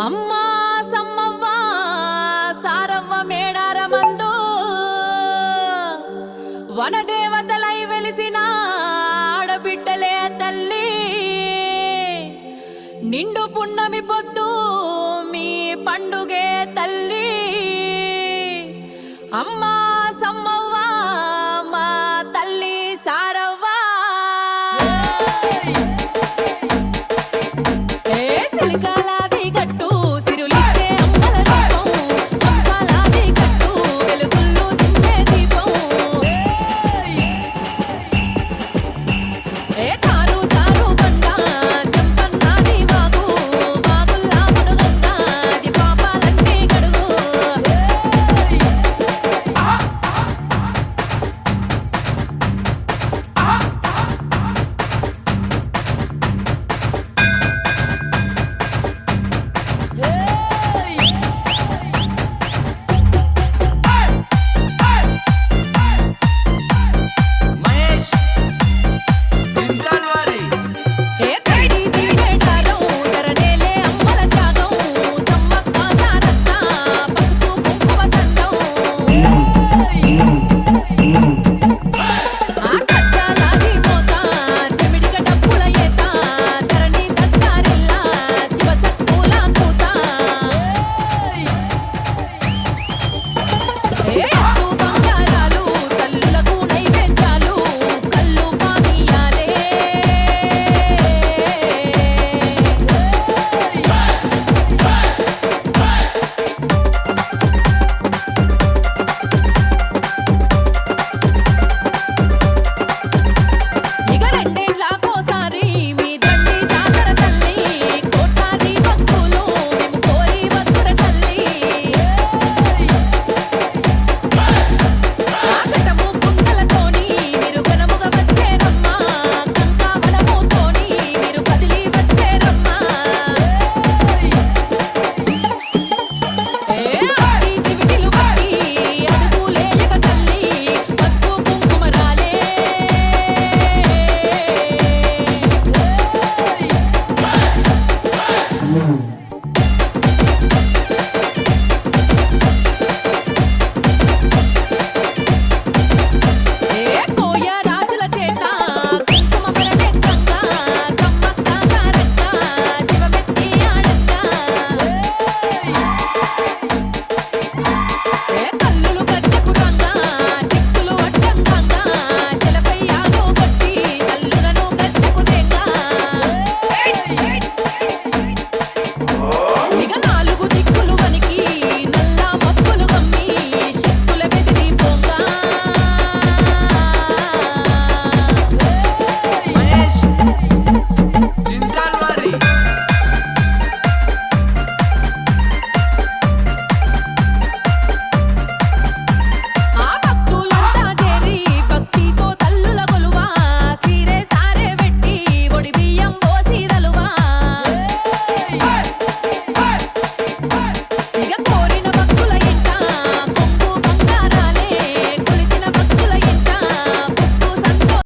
అమ్మా సమ్మవ్వ సారవ్వ మేడారమందు వనదేవతలై వెలిసిన ఆడబిడ్డలే తల్లి నిండు పున్నమి పొద్దు మీ పండుగే తల్లి అమ్మా సమ్మవ్వ మా తల్లి సారవ్వ ఏ సిలికాలాది గట్టు సిరులిచ్చే అమ్మల రూపం వంశాలాది గట్టు వెలుగుల్లో దింపే దీపం ఏ తారు తారు బండ జంపన్నాది వాగు వాగుల్లా మునుగంగ అది పాపాలన్నీ గడుగు మహేష్ జిందాల్వారి ఏ తడి తీడేడారం ధరనేలే అమ్మల త్యాగం సమ్మక్క సారక్క పసుపు కుంకుమ సందం ఆ కచ్చాలాది మోత చెమిడిక డప్పుల ఏత ధరణి దత్తారిల్లా శివసత్తుల కూత ఏ అత్తు బంగారాలు తల్లులకు నైవేద్యాలు కల్లు పానీయాలే ఇక రెండేళ్ళకోసారి మీ దండి జాతర తల్లి కోట్లాది భక్తులు మేము కోరి వత్తుర తల్లి ఆకటము కుండలతోని మీరు ఘనముగా వచ్చేరమ్మా కంకావనముతోని మీరు కదిలి వచ్చేరమ్మా ఏ ఆడి దివిటిలు పట్టి అడుగులేయక తల్లి పసుపు కుంకుమరాలే